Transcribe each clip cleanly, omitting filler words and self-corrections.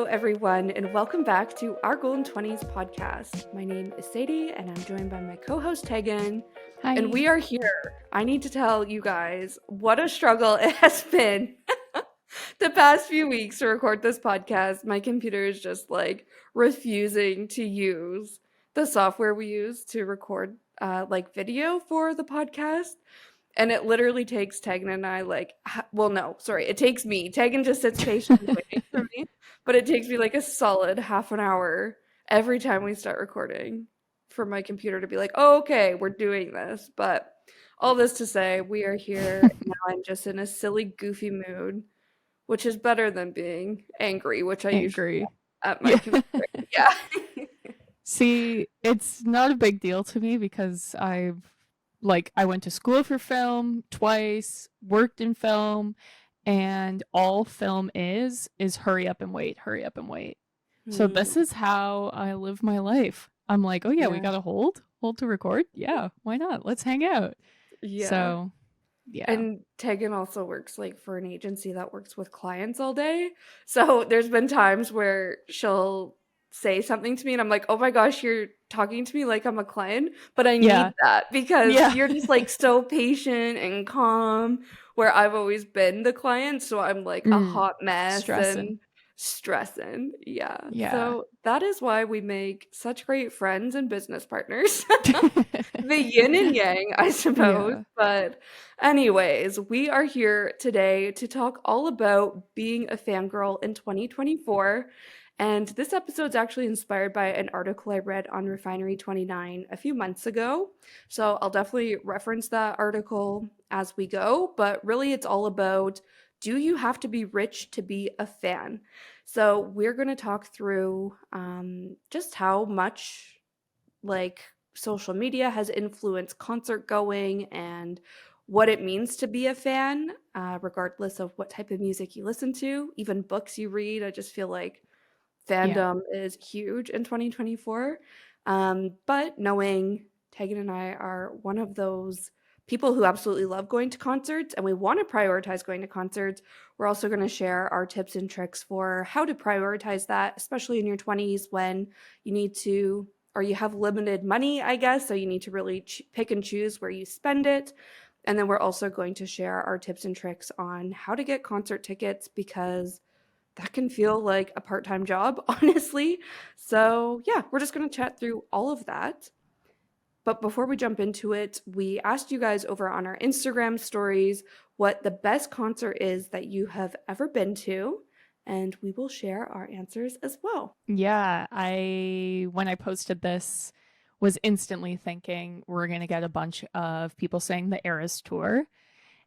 everyone, and welcome back to our Golden 20s podcast. My name is Sadie, and I'm joined by my co-host Tegan, and Hi. we are here. I need to tell you guys what a struggle it has been the past few weeks to record this podcast. My computer is just like refusing to use the software we use to record like video for the podcast. And it literally takes Tegan and I it takes me. Tegan just sits patiently waiting for me, but it takes me like a solid half an hour every time we start recording for my computer to be like, oh, okay, we're doing this. But all this to say, we are here. Now I'm just in a silly, goofy mood, which is better than being angry, which I usually Angry. am at my Yeah. computer. Yeah. See, it's not a big deal to me because I went to school for film twice, worked in film, and all film is hurry up and wait, hurry up and wait. So this Hmm. is how I live my life. I'm like, oh yeah, we Yeah. gotta hold to record. Yeah, why not? Let's hang out. Yeah. So yeah. And Tegan also works like for an agency that works with clients all day. So there's been times where she'll say something to me and I'm like, "Oh my gosh, you're talking to me like I'm a client." But I need Yeah. that because Yeah. you're just like so patient and calm where I've always been the client, so I'm like a Mm, hot mess stressing. and stressing. Yeah. Yeah. So that is why we make such great friends and business partners. The yin and yang, I suppose. Yeah. But anyways, we are here today to talk all about being a fangirl in 2024. And this episode is actually inspired by an article I read on Refinery 29 a few months ago. So I'll definitely reference that article as we go. But really, it's all about, do you have to be rich to be a fan? So we're going to talk through just how much like social media has influenced concert going and what it means to be a fan, regardless of what type of music you listen to, even books you read. I just feel like Yeah. fandom is huge in 2024. But knowing Tegan and I are one of those people who absolutely love going to concerts and we want to prioritize going to concerts, we're also going to share our tips and tricks for how to prioritize that, especially in your 20s when you need to, or you have limited money, I guess. So you need to really pick and choose where you spend it. And then we're also going to share our tips and tricks on how to get concert tickets because that can feel like a part-time job, honestly. So, yeah, we're just going to chat through all of that. But before we jump into it, we asked you guys over on our Instagram stories what the best concert is that you have ever been to, and we will share our answers as well. Yeah, when I posted this, was instantly thinking we're going to get a bunch of people saying the Eras tour.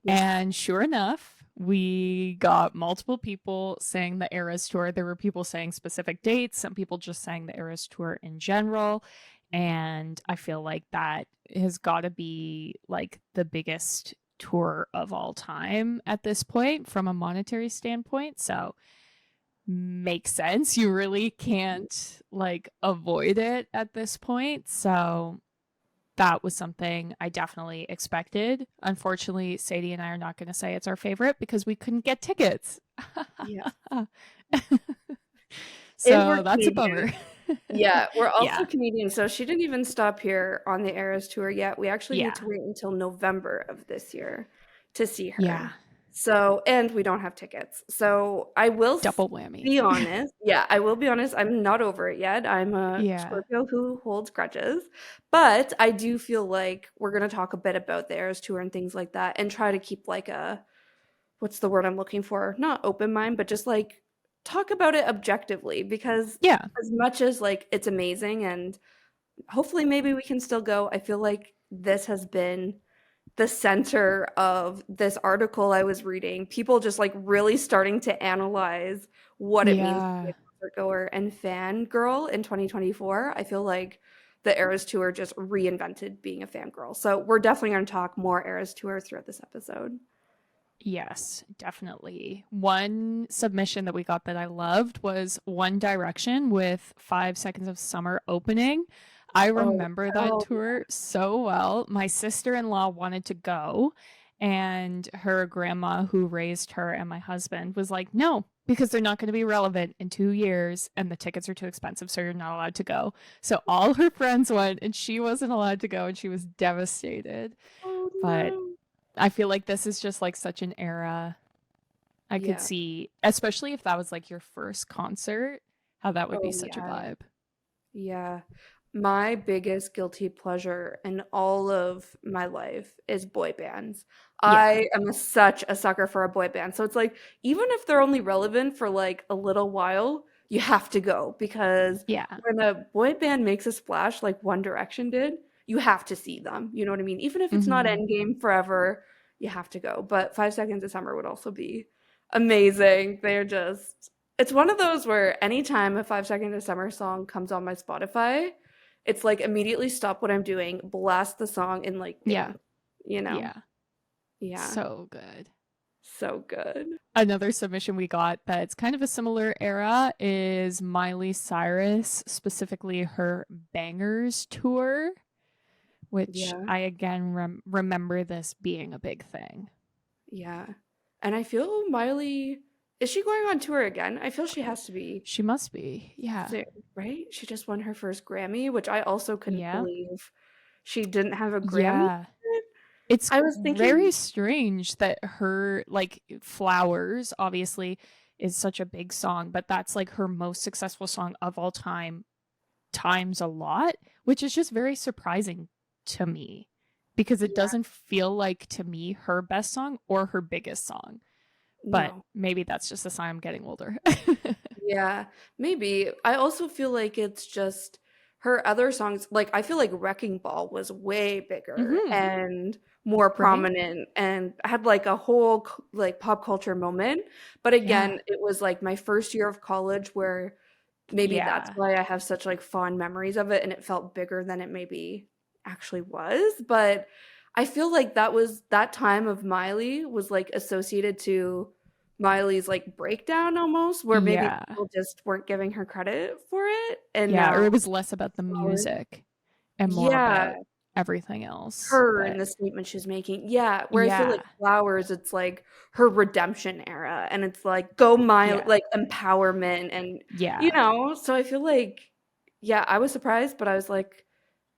Yeah. And sure enough, we got multiple people saying the Eras tour. There were people saying specific dates, some people just saying the Eras tour in general. And I feel like that has got to be like the biggest tour of all time at this point from a monetary standpoint. So makes sense. You really can't like avoid it at this point. So that was something I definitely expected. Unfortunately, Sadie and I are not going to say it's our favorite because we couldn't get tickets. Yeah. And we're So that's a Canadian. bummer. Yeah, we're also Yeah. Canadian, so she didn't even stop here on the Eras tour yet. We actually need Yeah. to wait until November of this year to see Yeah. her. So, and we don't have tickets. So, I will Double whammy. be honest. Yeah, I will be honest. I'm not over it yet. I'm a Yeah. Scorpio who holds grudges, but I do feel like we're going to talk a bit about the Eras tour and things like that and try to keep like a, what's the word I'm looking for? Not open mind, but just like talk about it objectively because Yeah. as much as like it's amazing and hopefully maybe we can still go, I feel like this has been the center of this article I was reading. People just like really starting to analyze what it means to be a Yeah. concert goer and fangirl in 2024. I feel like the Eras Tour just reinvented being a fangirl. So we're definitely going to talk more Eras Tour throughout this episode. Yes, definitely. One submission that we got that I loved was One Direction with 5 Seconds of Summer opening. I Oh, remember that hell tour so well. My sister-in-law wanted to go, and her grandma, who raised her and my husband, was like, no, because they're not going to be relevant in 2 years and the tickets are too expensive, so you're not allowed to go. So all her friends went and she wasn't allowed to go and she was devastated. Oh But no. I feel like this is just like such an era. I could Yeah. see, especially if that was like your first concert, how that would be Oh such a yeah. vibe. Yeah. My biggest guilty pleasure in all of my life is boy bands. Yeah. I am such a sucker for a boy band. So it's like, even if they're only relevant for like a little while, you have to go because Yeah. when a boy band makes a splash like One Direction did, you have to see them. You know what I mean? Even if it's not Hmm. Endgame forever, you have to go. But 5 Seconds of Summer would also be amazing. They're just, it's one of those where anytime a 5 Seconds of Summer song comes on my Spotify, it's like immediately stop what I'm doing, blast the song and like Yeah. dance, you know? Yeah. Yeah, So good. so good. Another submission we got that's kind of a similar era is Miley Cyrus, specifically her Bangers tour, which Yeah, I again remember this being a big thing. yeah. And I feel Miley, is she going on tour again? I feel she has to be She must be. Yeah. soon, right? She just won her first Grammy, which I also couldn't Yeah. believe she didn't have a Grammy. Yeah. It's I was very thinking, strange that her, like, Flowers, obviously, is such a big song, but that's like her most successful song of all time, times a lot, which is just very surprising to me because it yeah, doesn't feel like to me her best song or her biggest song. But no. maybe that's just a sign I'm getting older. Yeah, maybe. I also feel like it's just her other songs, like I feel like Wrecking Ball was way bigger Hmm. and more Right? prominent and had like a whole like pop culture moment. But Yeah. again, it was like my first year of college where maybe that's Yeah. why I have such like fond memories of it and it felt bigger than it maybe actually was. But I feel like that was that time of Miley was like associated to Miley's like breakdown almost, where maybe Yeah. people just weren't giving her credit for it. And Yeah. now Or it was less about the flowers. music and more Yeah, about everything else. her and But the statement she's making. Yeah, where I feel like yeah. Flowers, it's like her redemption era and it's like go Miley, Yeah. like empowerment and Yeah. so I feel like yeah, I was surprised, but I was like,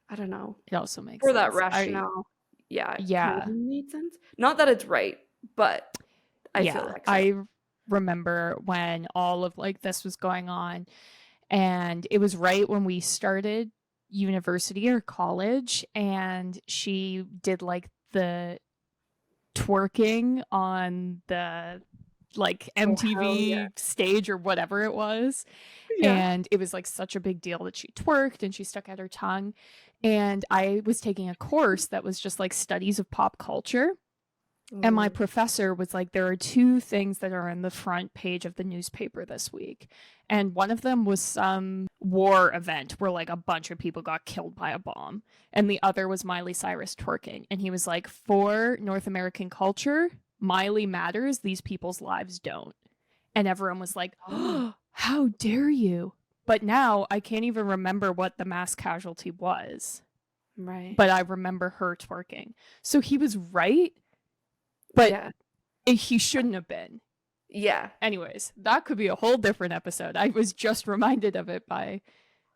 I don't know. It also makes For that sense. rationale, yeah, it kind of Yeah. made sense. Not that it's right, but I feel Yeah. like so. I remember when all of like this was going on, and it was right when we started university or college, and she did like the twerking on the like Oh, hell MTV yeah. stage or whatever it was. Yeah. And it was like such a big deal that she twerked and she stuck out her tongue. And I was taking a course that was just like studies of pop culture. And my Oh. professor was like, there are two things that are on the front page of the newspaper this week. And one of them was some war event where like a bunch of people got killed by a bomb. And the other was Miley Cyrus twerking. And he was like, for North American culture, Miley matters. These people's lives don't. And everyone was like, Oh, oh, how dare you? But now I can't even remember what the mass casualty was. right. But I remember her twerking. So he was right, but Yeah. he shouldn't have been. Yeah. Anyways, that could be a whole different episode. I was just reminded of it by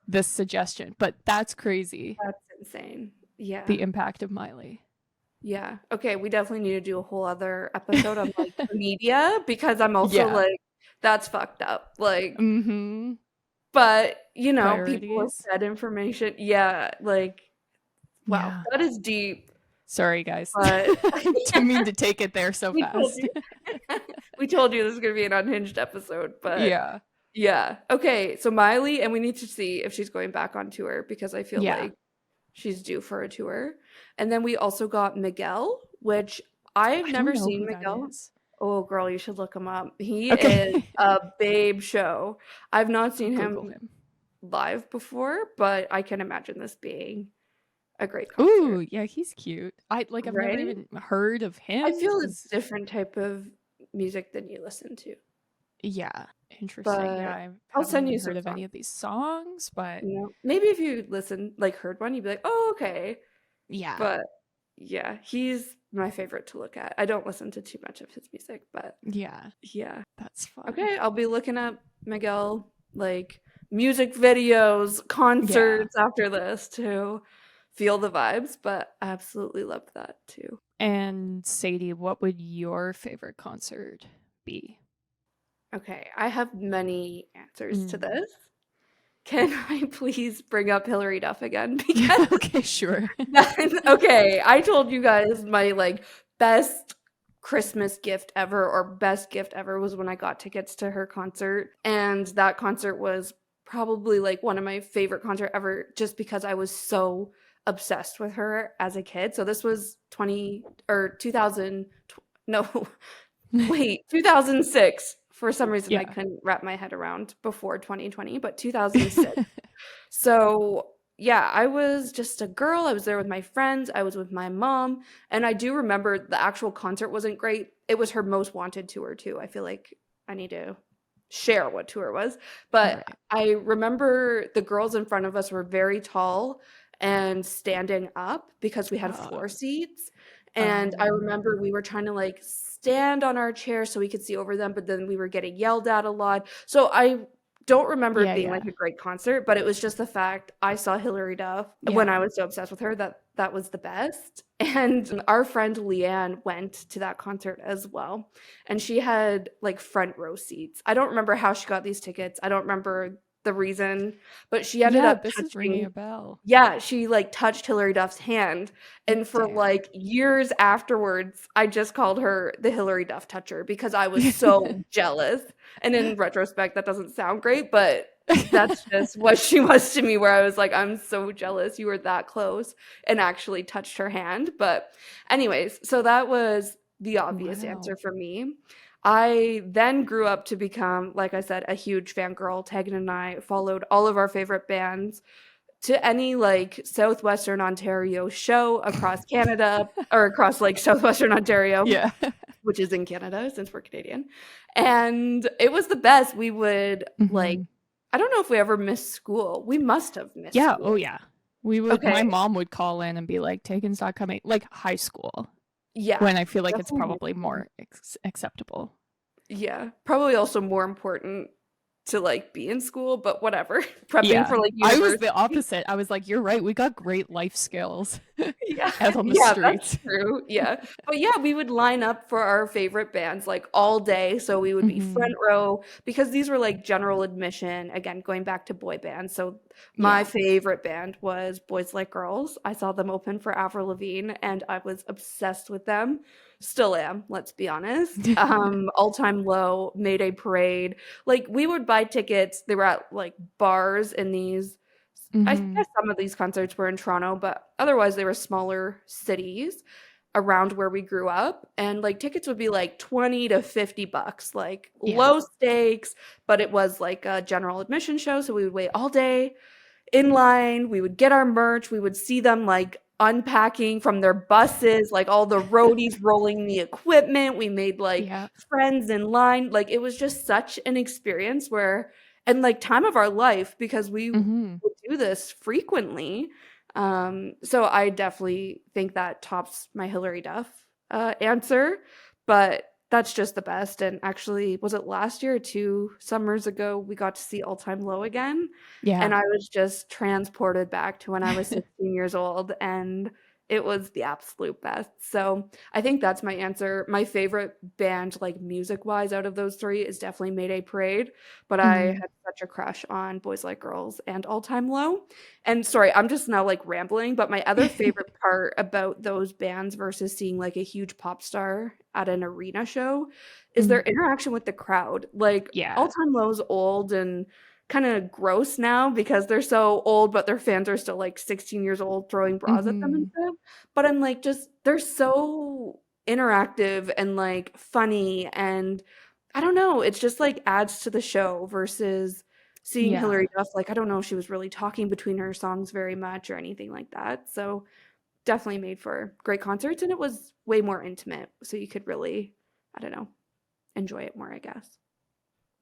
this suggestion, but that's crazy. That's insane. Yeah. The impact of Miley. Yeah. Okay, we definitely need to do a whole other episode on like the media because I'm also Yeah. like, that's fucked up. Like, Mm-hmm. but people have Priorities. said information. Yeah, like, wow, Yeah. that is deep. Sorry, guys. But Didn't mean to take it there so we told fast. you, we told you this is gonna be an unhinged episode. But Yeah. yeah, okay. So Miley, and we need to see if she's going back on tour because I feel Yeah. like she's due for a tour. And then we also got Miguel, which I've I never don't know seen who that Miguel. is. Oh, girl, you should look him up. He is Okay. a babe show. I've not I'll seen Google him him. live before, but I can imagine this being a great concert, Ooh, yeah, he's cute. I've never right? even heard of I him feel it's because different type of music than you listen to, yeah, interesting. Yeah, but I I'll haven't send even you heard some of any songs. of these songs, but Maybe if you listen, like heard one, you'd be like, oh, okay. yeah. But yeah, he's my favorite to look at. I don't listen to too much of his music, but Yeah. yeah. That's fun. Okay, I'll be looking up Miguel like music videos, Yeah. concerts after this to feel the vibes, but I absolutely loved that too. And Sadie, what would your favorite concert be? Okay, I have many answers to Mm. this. Can I please bring up Hillary Duff again? Because Okay, sure. okay, I told you guys my like best Christmas gift ever or best gift ever was when I got tickets to her concert. And that concert was probably like one of my favorite concert ever just because I was so obsessed with her as a kid. So this was 20 or 2000 no, wait, 2006. For some reason I Yeah. couldn't wrap my head around before 2020, but 2006. So, yeah, I was just a girl. I was there with my friends. I was with my mom. And I do remember the actual concert wasn't great. It was her most wanted tour, too. I feel like I need to share what tour was. But Right. I remember the girls in front of us were very tall and standing up because we had Uh, floor seats. And I um, remember we were trying to like stand on our chair so we could see over them, but then we were getting yelled at a lot. So I don't remember it yeah, being like yeah. a great concert, but it was just the fact I saw Hilary Duff when Yeah. I was so obsessed with her that that was the best. And our friend Leanne went to that concert as well. And she had like front row seats. I don't remember how she got these tickets. I don't remember the reason, but she ended Yeah, up this is ringing touching a bell. yeah, she like touched Hilary Duff's hand. And for Damn. like years afterwards, I just called her the Hilary Duff toucher because I was so jealous. And in retrospect, that doesn't sound great, but that's just what she was to me, where I was like, I'm so jealous you were that close and actually touched her hand. But, anyways, so that was the obvious answer Wow. for me. I then grew up to become, like I said, a huge fangirl. Tegan and I followed all of our favorite bands to any like Southwestern Ontario show across Canada or across like Southwestern Ontario, Yeah. which is in Canada since we're Canadian. And it was the best. We would like, Mhm. I don't know if we ever missed school. We must have missed Yeah, oh school. yeah. We would Okay. my mom would call in and be like, "Taken's not coming." Like high school, Yeah. when I feel like it's Definitely probably missed school. more acceptable. Yeah. Probably also more important to like be in school, but whatever. Prepping Yeah. for like I was the university. opposite. I was like, "You're right. We got great life skills Yeah, out on the yeah, that's streets." true, yeah, but yeah, we would line up for our favorite bands, like, all day, so we would be front Mhm. row because these were, like, general admission, again, going back to boy bands, so my Yeah. favorite band was Boys Like Girls. I saw them open for Avril Lavigne, and I was obsessed with them. Still am, let's be honest. All Time Low, Mayday Parade, like, we would buy tickets, they were at, like, bars in these I Mhm. guess some of these concerts were in Toronto, but otherwise they were smaller cities around where we grew up, and, like, tickets would be, like, 20 to 50 bucks, like, Yeah. low stakes, but it was, like, a general admission show, so we would wait all day in line, we would get our merch, we would see them, like, unpacking from their buses, like, all the roadies rolling the equipment, we made, like, Yeah. friends in line, like, it was just such an experience where and, like, time of our life because we would Mhm. do this frequently, so I definitely think that tops my Hilary Duff, answer, but that's just the best, and actually, was it last year or 2 summers ago, we got to see All Time Low again, and Yeah. I was just transported back to when I was 16 years old, and it was the absolute best. So, I think that's my answer. My favorite band, like, music-wise out of those 3 is definitely Mayday Parade, but I Mhm. had such a crush on Boys Like Girls and All Time Low. And sorry, I'm just now, like, rambling, but my other favorite part about those bands versus seeing, like, a huge pop star at an arena show is their Mhm. interaction with the crowd. Like, All Yeah. Time Low's old and kinda gross now because they're so old, but their fans are still, like, 16 years old throwing bras at them and Mhm. stuff. But I'm like, just they're so interactive and, like, funny, and I don't know, it's just, like, adds to the show versus seeing Yeah. Hilary Duff, like, I don't know if she was really talking between her songs very much or anything like that, so definitely made for great concerts, and it was way more intimate, so you could really, I don't know, enjoy it more, I guess.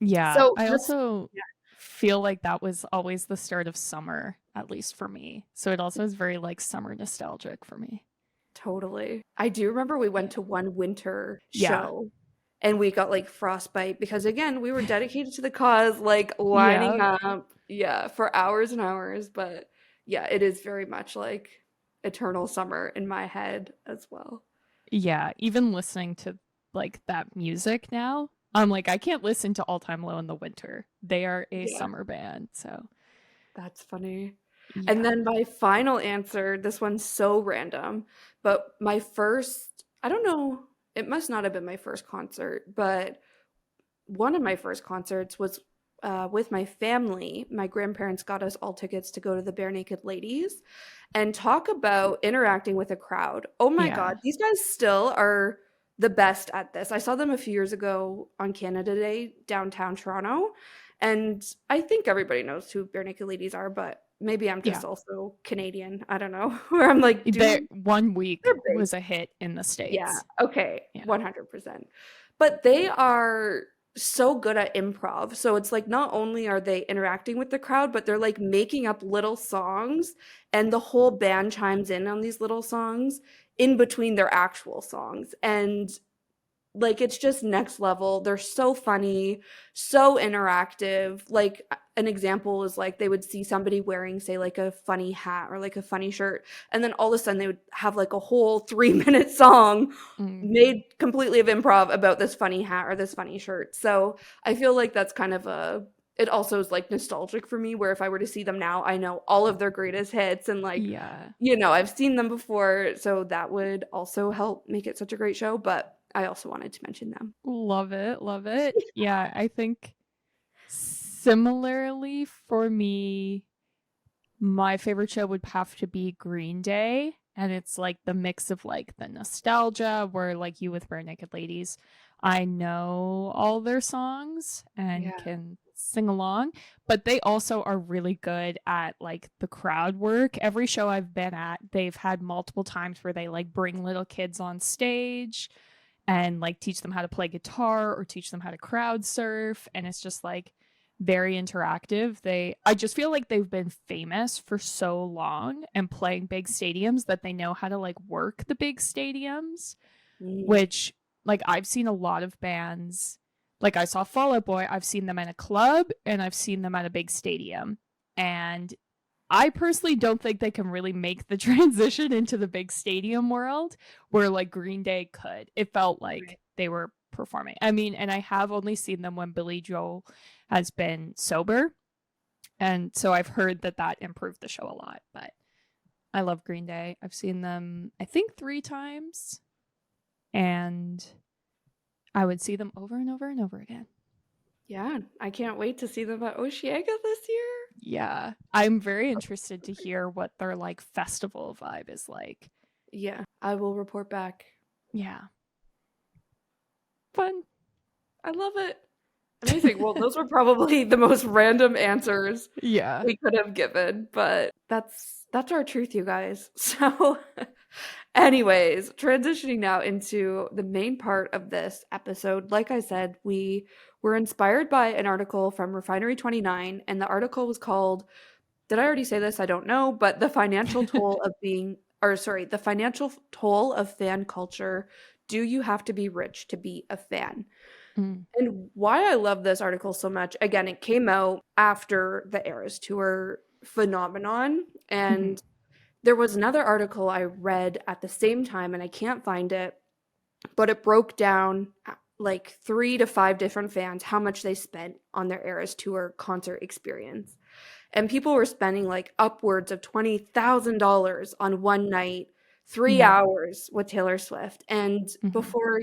Yeah. So I that's also yeah, feel like that was always the start of summer, at least for me. So it also is very like summer nostalgic for me. totally. I do remember we Yeah. went to one winter Yeah. show and we got like frostbite because again, we were dedicated to the cause, like lining Yeah. up, yeah, for hours and hours. But yeah, it is very much like eternal summer in my head as well. Yeah, even listening to like that music now, I'm like I can't listen to All Time Low in the winter. They are a Yeah, summer band, so that's funny. And yeah. then my final answer, this one's so random, but my first, I don't know, it must not have been my first concert, but one of my first concerts was with my family. My grandparents got us all tickets to go to the Bare Naked Ladies and talk about interacting with a crowd. Oh my Yeah. God, these guys still are the best at this. I saw them a few years ago on Canada Day, downtown Toronto. And I think everybody knows who Bare Naked Ladies are, but maybe I'm Yeah. just also Canadian. I don't know. Where I'm like, Their dude, one week they're big. was a hit in the Yeah, States. okay, Yeah. 100%. But they are so good at improv. So it's like not only are they interacting with the crowd, but they're like making up little songs and the whole band chimes in on these little songs in between their actual songs. And like it's just next level. They're so funny, so interactive. Like an example is like they would see somebody wearing, say, like a funny hat or like a funny shirt, and then all of a sudden they would have like a whole 3 minute song Mm, made completely of improv about this funny hat or this funny shirt. So I feel like that's kind of a it also is like nostalgic for me where if I were to see them now, I know all of their greatest hits and like yeah. I've seen them before, so that would also help make it such a great show, but I also wanted to mention them. Love it. Love it. Yeah, I think similarly for me, my favorite show would have to be Green Day. And it's like the mix of like the nostalgia, where like you with Bare Naked Ladies, I know all their songs and Yeah. can sing along, but they also are really good at like the crowd work. Every show I've been at, they've had multiple times where they like bring little kids on stage and like teach them how to play guitar or teach them how to crowd surf. And it's just like very interactive. I just feel like they've been famous for so long and playing big stadiums that they know how to like work the big stadiums, Mm. which like I've seen a lot of bands. Like I saw Fall Out Boy, I've seen them in a club and I've seen them at a big stadium. And I personally don't think they can really make the transition into the big stadium world where like Green Day could. It felt like Right. they were performing. I mean, and I have only seen them when Billy Joel has been sober. And so I've heard that that improved the show a lot, but I love Green Day. I've seen them, I think, 3 times, and I would see them over and over and over again. Yeah, I can't wait to see them at Osheaga this year. Yeah. I'm very interested to hear what their like festival vibe is like. Yeah, I will report back. Yeah. Fun. I love it. Amazing. Well, those were probably the most random answers Yeah. we could have given, but that's our truth, you guys. So, anyways, transitioning now into the main part of this episode. Like I said, we were inspired by an article from Refinery 29, and the article was called, did I already say this? I don't know, but the financial toll of fan culture. Do you have to be rich to be a fan? Mm. And why I love this article so much, again, it came out after the Eras Tour phenomenon. Mhm. And there was another article I read at the same time, and I can't find it, but it broke down like 3 to 5 different fans how much they spent on their Eras Tour concert experience. And people were spending like upwards of $20,000 on one night, three Mm. hours with Taylor Swift. And Mhm. before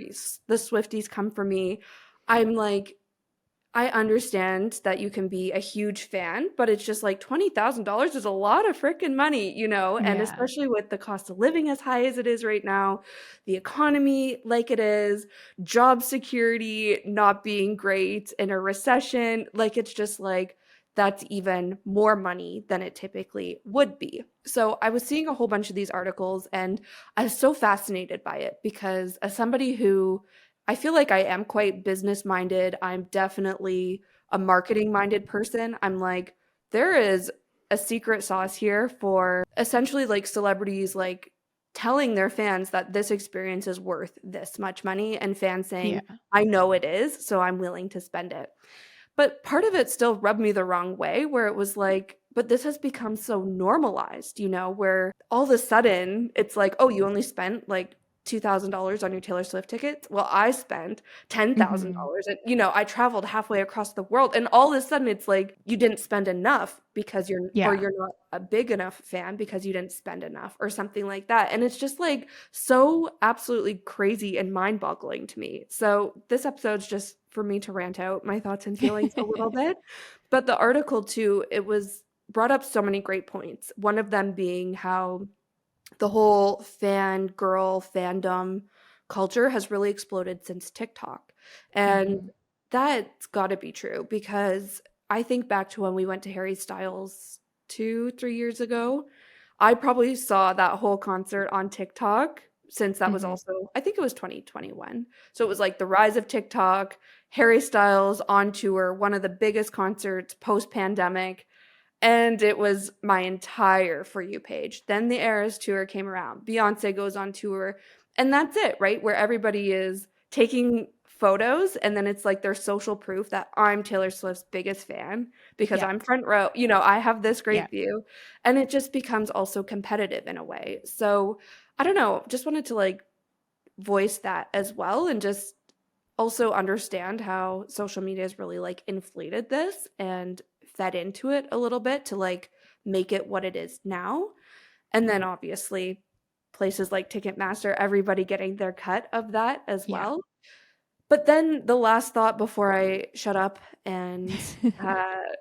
the Swifties come for me, I'm like, I understand that you can be a huge fan, but it's just like $20,000 is a lot of freaking money, and Yeah. especially with the cost of living as high as it is right now, the economy like it is, job security not being great in a recession, like it's just like that's even more money than it typically would be. So I was seeing a whole bunch of these articles and I was so fascinated by it because as somebody who I feel like I am quite business minded. I'm definitely a marketing minded person. I'm like, there is a secret sauce here for essentially like celebrities like telling their fans that this experience is worth this much money, and fans Yeah. saying, I know it is, so I'm willing to spend it. But part of it still rubbed me the wrong way, where it was like, but this has become so normalized, where all of a sudden it's like, oh, you only spent like $2,000 on your Taylor Swift tickets. Well, I spent Hmm. $10,000 and I traveled halfway across the world, and all of a sudden it's like you didn't spend enough because Yeah. you're not a big enough fan because you didn't spend enough or something like that. And it's just like so absolutely crazy and mind-boggling to me. So this episode's just for me to rant out my thoughts and feelings a little bit. But the article too, it was brought up so many great points. One of them being how the whole fangirl fandom culture has really exploded since TikTok. And Hmm. that's got to be true, because I think back to when we went to Harry Styles 2, 3 years ago. I probably saw that whole concert on TikTok, since that was Hmm. also, I think it was 2021. So it was like the rise of TikTok, Harry Styles on tour, one of the biggest concerts post pandemic, and it was my entire For You page. Then the Eras tour came around. Beyonce goes on tour, and that's it, right? Where everybody is taking photos, and then it's like their social proof that I'm Taylor Swift's biggest fan because Yeah. I'm front row. I have this Yeah. great view, and it just becomes also competitive in a way. So I don't know, just wanted to like voice that as well, and just also understand how social media has really like inflated this and fed into it a little bit to like make it what it is now. And then obviously places like Ticketmaster, everybody getting their cut of that as Yeah. well. But then the last thought before I shut up and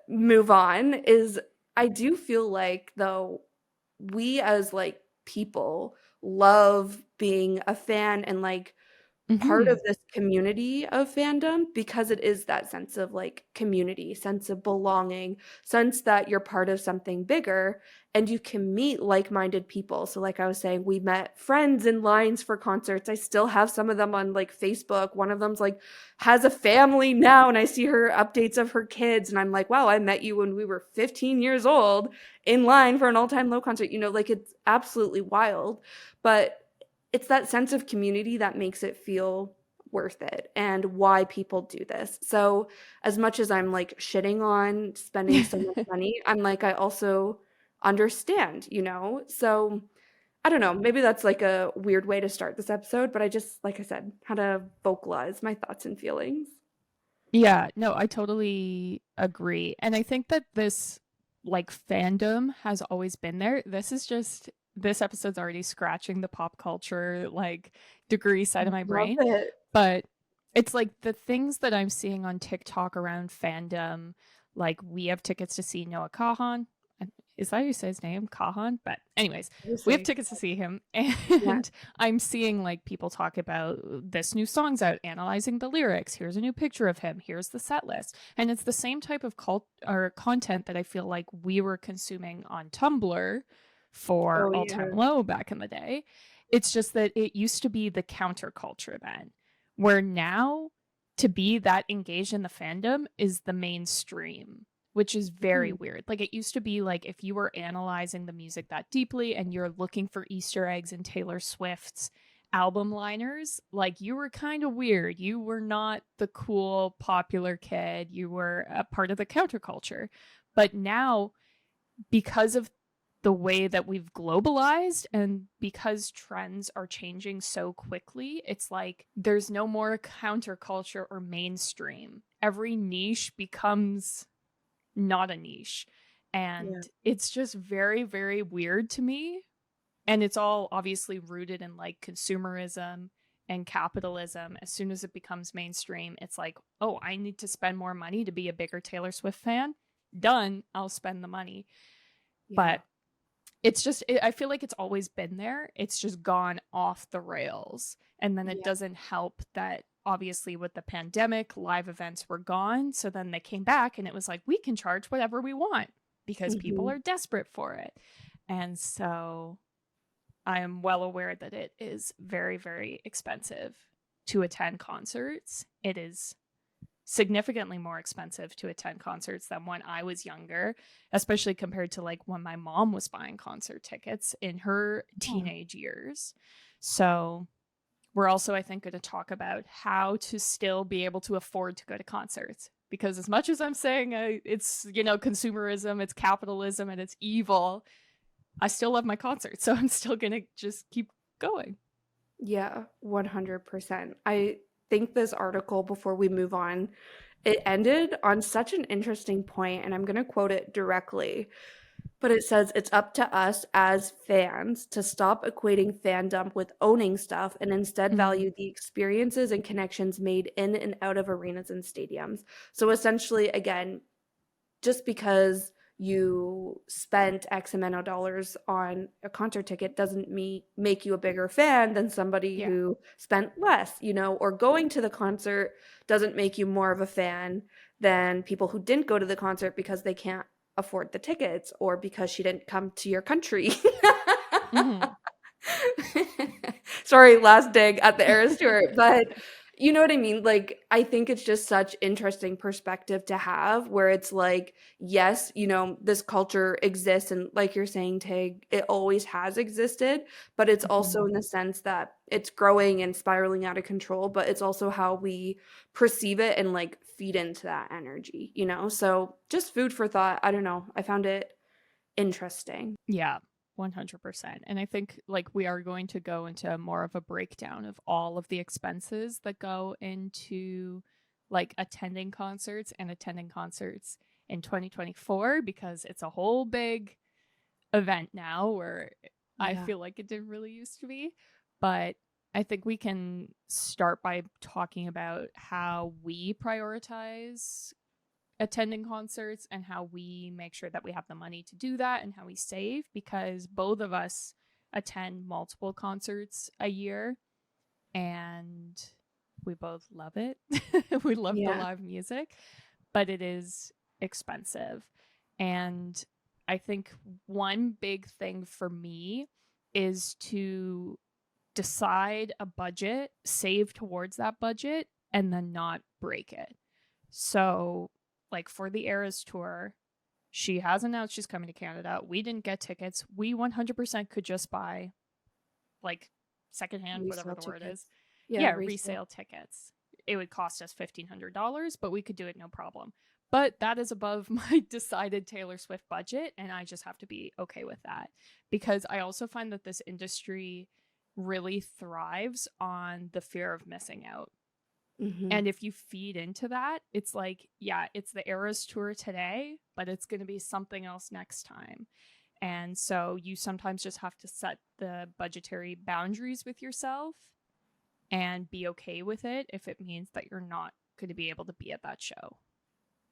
move on is, I do feel like, though, we as like people love being a fan and like part Hmm. of this community of fandom, because it is that sense of like community, sense of belonging, sense that you're part of something bigger and you can meet like-minded people. So like I was saying, we met friends in lines for concerts. I still have some of them on like Facebook. One of them's like has a family now, and I see her updates of her kids and I'm like, wow, I met you when we were 15 years old in line for an all-time low concert. Like it's absolutely wild. But it's that sense of community that makes it feel worth it and why people do this. So as much as I'm like shitting on spending so much money, I'm like, I also understand. So I don't know, maybe that's like a weird way to start this episode, but I just, like I said, had to vocalize my thoughts and feelings. Yeah, no, I totally agree. And I think that this like fandom has always been there. This episode's already scratching the pop culture like degree side of my Love brain, it. but it's like the things that I'm seeing on TikTok around fandom, like we have tickets to see Noah Kahan. Is that how you say his name? Kahan? But anyways, we have Obviously. tickets to see him Yeah. and I'm seeing like people talk about this new song's out, analyzing the lyrics. Here's a new picture of him. Here's the set list. And it's the same type of cult or content that I feel like we were consuming on Tumblr for Oh All yeah. Time Low back in the day. It's just that it used to be the counterculture then, where now to be that engaged in the fandom is the mainstream, which is very Mhm. weird. Like it used to be like if you were analyzing the music that deeply and you're looking for Easter eggs in Taylor Swift's album liners, like you were kind of weird. You were not the cool popular kid. You were a part of the counterculture. But now, because of the way that we've globalized and because trends are changing so quickly, it's like there's no more counterculture or mainstream. Every niche becomes not a niche. Yeah. And it's just very, very weird to me. And it's all obviously rooted in like consumerism and capitalism. As soon as it becomes mainstream, it's like, oh, I need to spend more money to be a bigger Taylor Swift fan. Done. I'll spend the money. Yeah. But I feel like it's always been there. It's just gone off the rails. And then it Yeah. doesn't help that obviously with the pandemic, live events were gone. So then they came back and it was like, we can charge whatever we want because people Mhm. are desperate for it. And so I am well aware that it is very, very expensive to attend concerts. It is significantly more expensive to attend concerts than when I was younger, especially compared to like when my mom was buying concert tickets in her Yeah. teenage years. So we're also, I think, going to talk about how to still be able to afford to go to concerts. Because as much as I'm saying it's, consumerism, it's capitalism, and it's evil, I still love my concerts. So I'm still going to just keep going. Yeah, 100%. I think this article, before we move on, it ended on such an interesting point, and I'm going to quote it directly. But it says it's up to us as fans to stop equating fandom with owning stuff and instead Mm-hmm. value the experiences and connections made in and out of arenas and stadiums. So essentially, again, just because you spent X amount of dollars on a concert ticket doesn't make you a bigger fan than somebody Yeah. who spent less, or going to the concert doesn't make you more of a fan than people who didn't go to the concert because they can't afford the tickets or because she didn't come to your country. Mm-hmm. Sorry, last dig at the Eras Tour, but you know what I mean? Like, I think it's just such interesting perspective to have where it's like, yes, this culture exists, and like you're saying, Tig, it always has existed, but it's also Mm-hmm. in the sense that it's growing and spiraling out of control, but it's also how we perceive it and like feed into that energy? So just food for thought. I don't know. I found it interesting. Yeah, 100%. And I think like we are going to go into more of a breakdown of all of the expenses that go into like attending concerts in 2024 because it's a whole big event now where I Yeah. feel like it didn't really used to be. But I think we can start by talking about how we prioritize attending concerts and how we make sure that we have the money to do that and how we save because both of us attend multiple concerts a year and we both love it. We love the Yeah. live music, but it is expensive. And I think one big thing for me is to decide a budget, save towards that budget, and then not break it. So, like for the Eras tour, she has announced she's coming to Canada. We didn't get tickets. We 100% could just buy like secondhand, whatever Resale the word is. tickets. Yeah, Yeah, resale. resale tickets. It would cost us $1,500, but we could do it no problem. But that is above my decided Taylor Swift budget, and I just have to be okay with that because I also find that this industry really thrives on the fear of missing out. Mhm. And if you feed into that, it's like, yeah, it's the Eras tour today, but it's going to be something else next time. And so you sometimes just have to set the budgetary boundaries with yourself and be okay with it if it means that you're not going to be able to be at that show.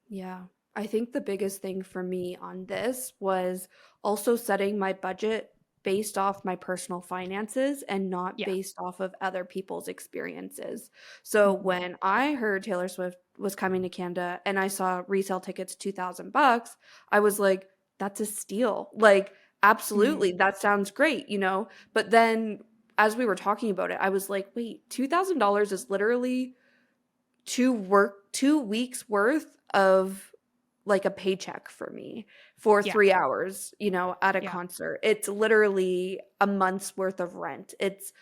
Yeah. I think the biggest thing for me on this was also setting my budget based off my personal finances and not Yeah. based off of other people's experiences. So Mm-hmm. when I heard Taylor Swift was coming to Canada and I saw resale tickets $2,000, I was like, that's a steal. Like, absolutely, Mm. that sounds great. But then as we were talking about it, I was like, wait, $2,000 is literally 2 weeks worth of like a paycheck for me for Yeah. 3 hours at a Yeah. concert. It's literally a month's worth of rent. It's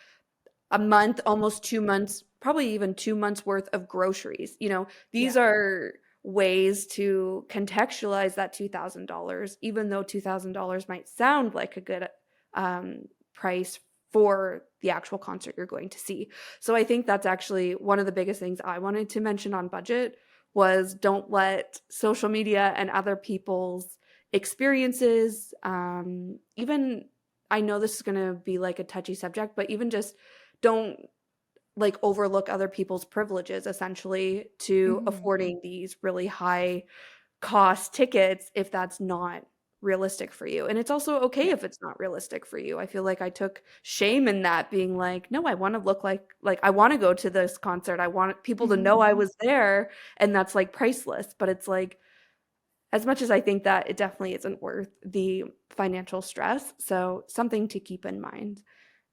a month, almost 2 months, probably even 2 months worth of groceries. These Yeah. are ways to contextualize that $2,000, even though $2,000 might sound like a good price for the actual concert you're going to see. So I think that's actually one of the biggest things I wanted to mention on budget was don't let social media and other people's experiences, even I know this is going to be like a touchy subject, but even just don't like overlook other people's privileges essentially to Mm-hmm. affording these really high cost tickets if that's not realistic for you. And it's also okay Yeah. if it's not realistic for you. I feel like I took shame in that being like, no, I want to look like I want to go to this concert. I want people to Mm-hmm. know I was there and that's like priceless. But it's like as much as I think that it definitely isn't worth the financial stress. So something to keep in mind.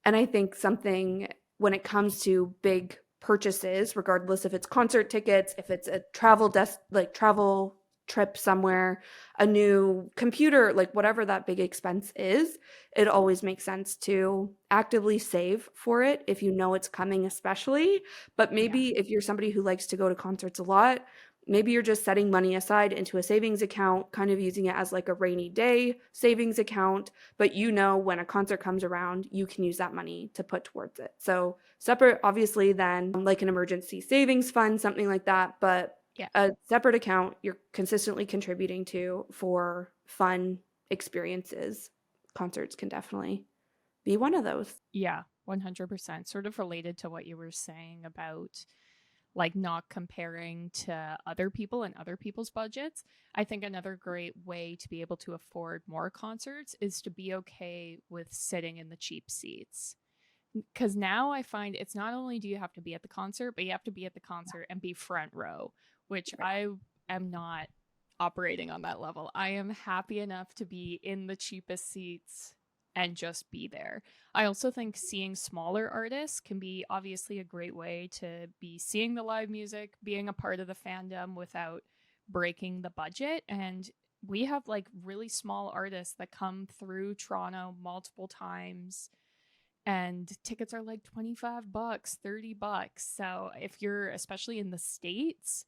And I think something when it comes to big purchases, regardless if it's concert tickets, if it's a travel trip somewhere, a new computer, like whatever that big expense is, it always makes sense to actively save for it if you know it's coming, especially. But Yeah. maybe if you're somebody who likes to go to concerts a lot, maybe you're just setting money aside into a savings account, kind of using it as like a rainy day savings account, but you know when a concert comes around, you can use that money to put towards it. So separate, obviously, than like an emergency savings fund, something like that, but Yeah. a separate account you're consistently contributing to for fun experiences. Concerts can definitely be one of those. Yeah, 100%. Sort of related to what you were saying about like not comparing to other people and other people's budgets. I think another great way to be able to afford more concerts is to be okay with sitting in the cheap seats. Because now I find it's not only do you have to be at the concert, but you have to be at the concert and be front row, which I am not operating on that level. I am happy enough to be in the cheapest seats and just be there. I also think seeing smaller artists can be obviously a great way to be seeing the live music, being a part of the fandom without breaking the budget. And we have like really small artists that come through Toronto multiple times, and tickets are like 25 bucks, 30 bucks. So if you're especially in the States,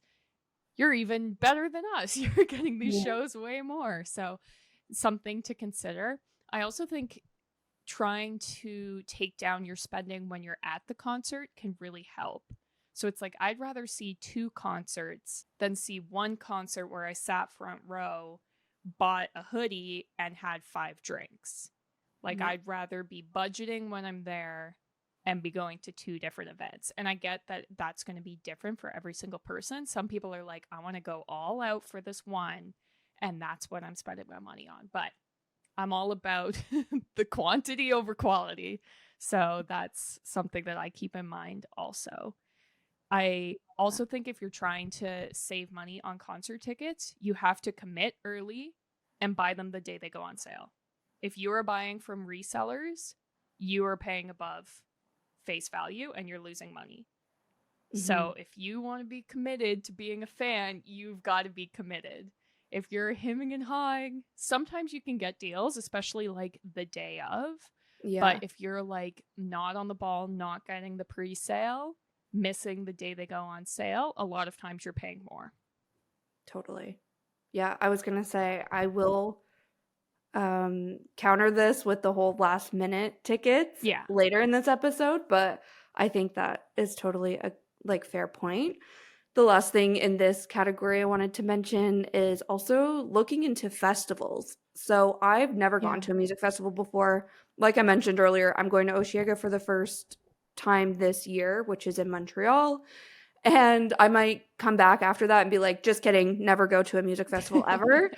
you're even better than us. You're getting these Yeah. shows way more. So something to consider. I also think trying to take down your spending when you're at the concert can really help. So it's like I'd rather see two concerts than see one concert where I sat front row, bought a hoodie, and had 5 drinks. Like Yeah. I'd rather be budgeting when I'm there and be going to two different events. And I get that that's going to be different for every single person. Some people are like, I want to go all out for this one, and that's what I'm spending my money on. But I'm all about the quantity over quality. So that's something that I keep in mind also. I also think if you're trying to save money on concert tickets, you have to commit early and buy them the day they go on sale. If you are buying from resellers, you are paying above face value and you're losing money. Mm-hmm. So if you want to be committed to being a fan, you've got to be committed. If you're hemming and hawing, sometimes you can get deals, especially like the day of. But Yeah. if you're like not on the ball, not getting the pre sale, missing the day they go on sale, a lot of times you're paying more. Totally. Yeah, I was gonna say I will counter this with the whole last minute tickets Yeah. later in this episode, but I think that is totally a like fair point. The last thing in this category I wanted to mention is also looking into festivals. So I've never gone Yeah. to a music festival before. Like I mentioned earlier, I'm going to Osheaga for the first time this year, which is in Montreal. And I might come back after that and be like, just kidding, never go to a music festival ever.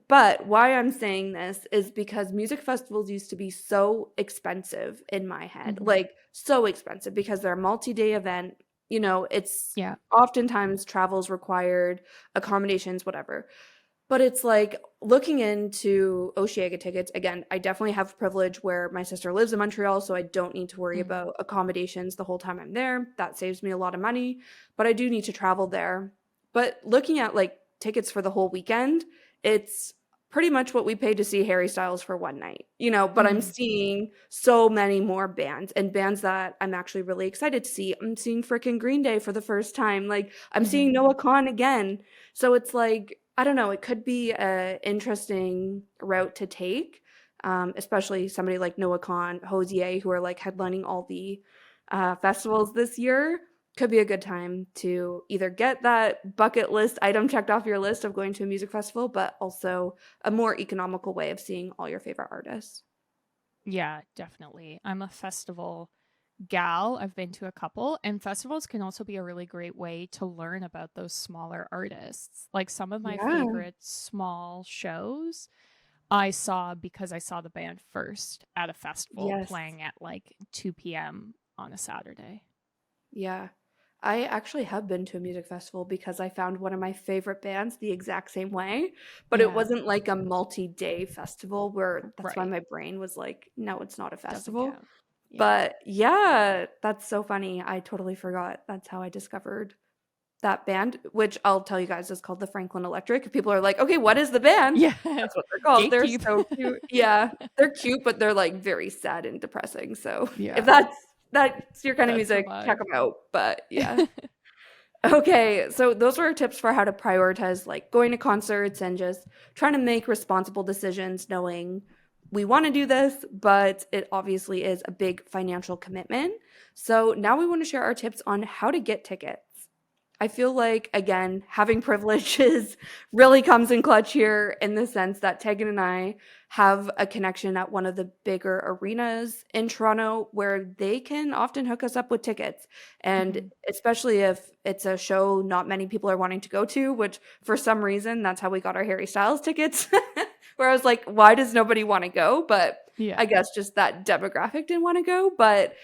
But why I'm saying this is because music festivals used to be so expensive in my head, Mhm. like so expensive because they're a multi-day event. You know, it's Yeah. oftentimes travels required, accommodations, whatever. But it's like looking into Oceaga tickets. Again, I definitely have privilege where my sister lives in Montreal, so I don't need to worry Mm. about accommodations the whole time I'm there. That saves me a lot of money, but I do need to travel there. But looking at like tickets for the whole weekend, it's pretty much what we paid to see Harry Styles for one night, you know, but I'm Mhm. seeing so many more bands and bands that I'm actually really excited to see. I'm seeing frickin' Green Day for the first time. Like I'm seeing Mhm. Noah Kahan again. So it's like, I don't know, it could be a interesting route to take, especially somebody like Noah Kahan, Hosier, who are like headlining all the festivals this year. Could be a good time to either get that bucket list item checked off your list of going to a music festival, but also a more economical way of seeing all your favorite artists. Yeah, definitely. I'm a festival gal. I've been to a couple, and festivals can also be a really great way to learn about those smaller artists. Like some of my Yeah. favorite small shows I saw because I saw the band first at a festival Yes. playing at like 2 p.m. on a Saturday. Yeah. I actually have been to a music festival because I found one of my favorite bands the exact same way, but it Yeah, wasn't like a multi-day festival where that's why right. my brain was like, no, it's not a Doesn't festival. count. Yeah. But yeah, that's so funny. I totally forgot. That's how I discovered that band, which I'll tell you guys is called the Franklin Electric. People are like, "Okay, what is the band?" Yeah. That's what they're called. They're Gatekeep. so cute. Yeah, they're cute, but they're like very sad and depressing. So if Yeah. that's your kind of That's the music, check vibe. them out. But yeah. Okay, so those were our tips for how to prioritize like going to concerts and just trying to make responsible decisions, knowing we want to do this, but it obviously is a big financial commitment. So now we want to share our tips on how to get tickets. I feel like, again, having privileges really comes in clutch here in the sense that Tegan and I have a connection at one of the bigger arenas in Toronto where they can often hook us up with tickets. And Mhm. especially if it's a show not many people are wanting to go to, which for some reason, that's how we got our Harry Styles tickets, where I was like, why does nobody want to go? But Yeah. I guess just that demographic didn't want to go. But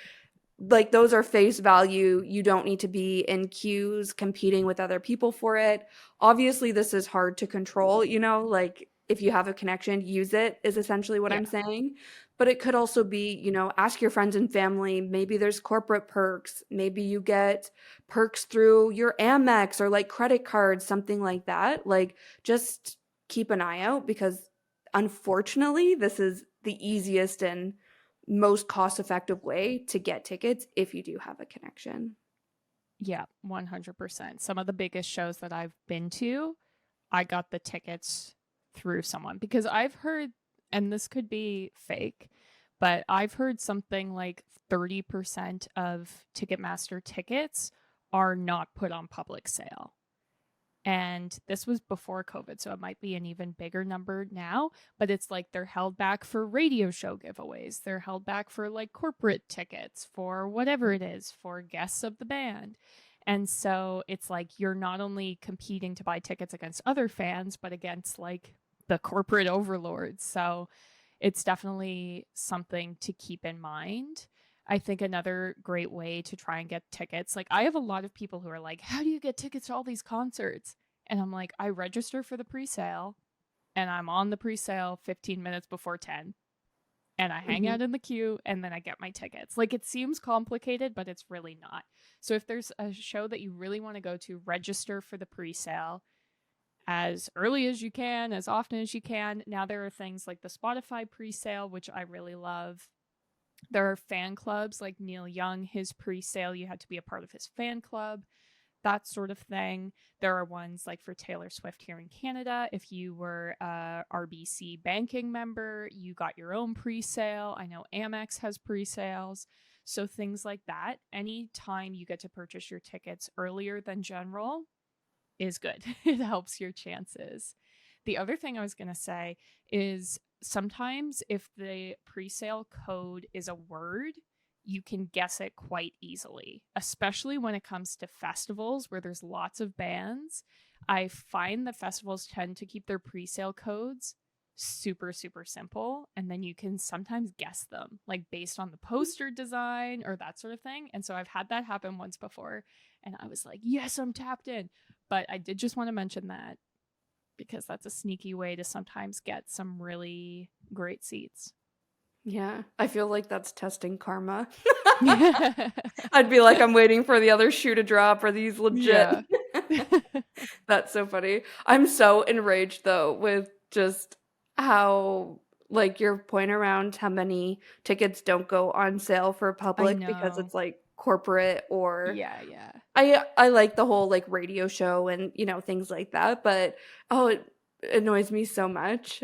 like those are face value. You don't need to be in queues competing with other people for it. Obviously, this is hard to control, like if you have a connection, use it is essentially what I'm Yeah. saying. But it could also be, ask your friends and family. Maybe there's corporate perks. Maybe you get perks through your Amex or like credit cards, something like that. Like just keep an eye out because unfortunately, this is the easiest and most cost effective way to get tickets if you do have a connection. Yeah, 100%. Some of the biggest shows that I've been to, I got the tickets through someone because I've heard, and this could be fake, but I've heard something like 30% of Ticketmaster tickets are not put on public sale. And this was before COVID, so it might be an even bigger number now, but it's like they're held back for radio show giveaways. They're held back for like corporate tickets, for whatever it is, for guests of the band. And so it's like you're not only competing to buy tickets against other fans, but against like the corporate overlords. So it's definitely something to keep in mind. I think another great way to try and get tickets, like I have a lot of people who are like, how do you get tickets to all these concerts? And I'm like, I register for the pre-sale and I'm on the pre-sale 15 minutes before 10 and I hang Mhm. out in the queue and then I get my tickets. Like it seems complicated, but it's really not. So if there's a show that you really want to go to, register for the pre-sale as early as you can, as often as you can. Now there are things like the Spotify pre-sale, which I really love. There are fan clubs like Neil Young, his pre-sale, you had to be a part of his fan club, that sort of thing. There are ones like for Taylor Swift here in Canada. If you were a RBC banking member, you got your own pre-sale. I know Amex has pre-sales. So things like that. Anytime you get to purchase your tickets earlier than general is good. It helps your chances. The other thing I was going to say is sometimes if the pre-sale code is a word, you can guess it quite easily, especially when it comes to festivals where there's lots of bands. I find that festivals tend to keep their pre-sale codes super super simple, and then you can sometimes guess them like based on the poster design or that sort of thing. And so I've had that happen once before and I was like, yes, I'm tapped in. But I did just want to mention that because that's a sneaky way to sometimes get some really great seats. Yeah, I feel like that's testing karma. Yeah. I'd be like, I'm waiting for the other shoe to drop. Are these legit? Yeah. That's so funny. I'm so enraged though with just how like your point around how many tickets don't go on sale for I public because know. it's like corporate or Yeah, yeah. I like the whole like radio show and things like that, but oh, it annoys me so much.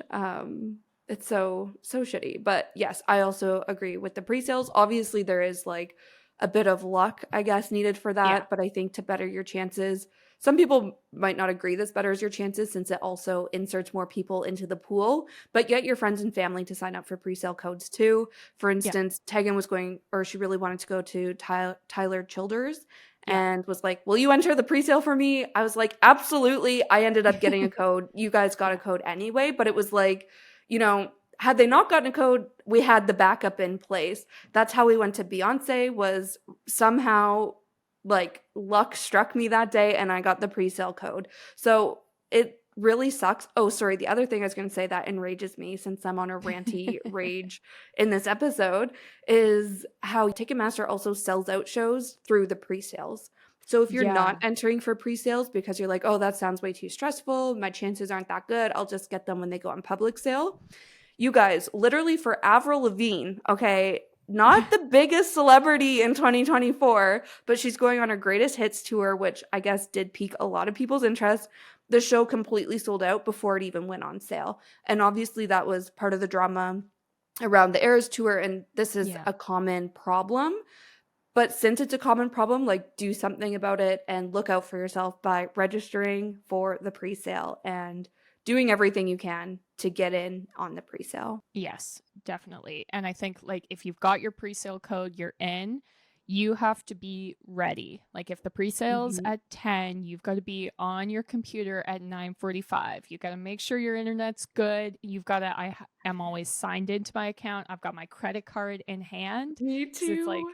It's so shitty. But yes, I also agree with the pre-sales. Obviously, there is like a bit of luck, I guess, needed for Yeah. that, but I think to better your chances, some people might not agree this betters your chances since it also inserts more people into the pool, but get your friends and family to sign up for pre-sale codes too. For Yeah. instance, Tegan was going, or she really wanted to go to Tyler Childers Yeah. and was like, "Will you enter the pre-sale for me?" I was like, "Absolutely." I ended up getting a code. You guys got a Yeah. code anyway, but it was like, had they not gotten a code, we had the backup in place. That's how we went to Beyonce was somehow like luck struck me that day and I got the pre-sale code. So it really sucks. Oh, sorry. The other thing I was going to say that enrages me, since I'm on a ranty rage in this episode, is how Ticketmaster also sells out shows through the pre-sales. So if you're not Yeah. entering for pre-sales because you're like, oh, that sounds way too stressful, my chances aren't that good, I'll just get them when they go on public sale. You guys, literally for Avril Lavigne, okay, not the biggest celebrity in 2024, but she's going on her greatest hits tour, which I guess did pique a lot of people's interest. The show completely sold out before it even went on sale. And obviously, that was part of the drama around the Eras tour. And this is Yeah. a common problem. But since it's a common problem, like, do something about it and look out for yourself by registering for the pre-sale and doing everything you can to get in on the pre-sale. Yes, definitely. And I think like if you've got your pre-sale code, you're in, you have to be ready. Like if the pre-sale's Mhm. at 10, you've got to be on your computer at 9:45. You got to make sure your internet's good. You've got to am always signed into my account. I've got my credit card in hand Me because it's too. like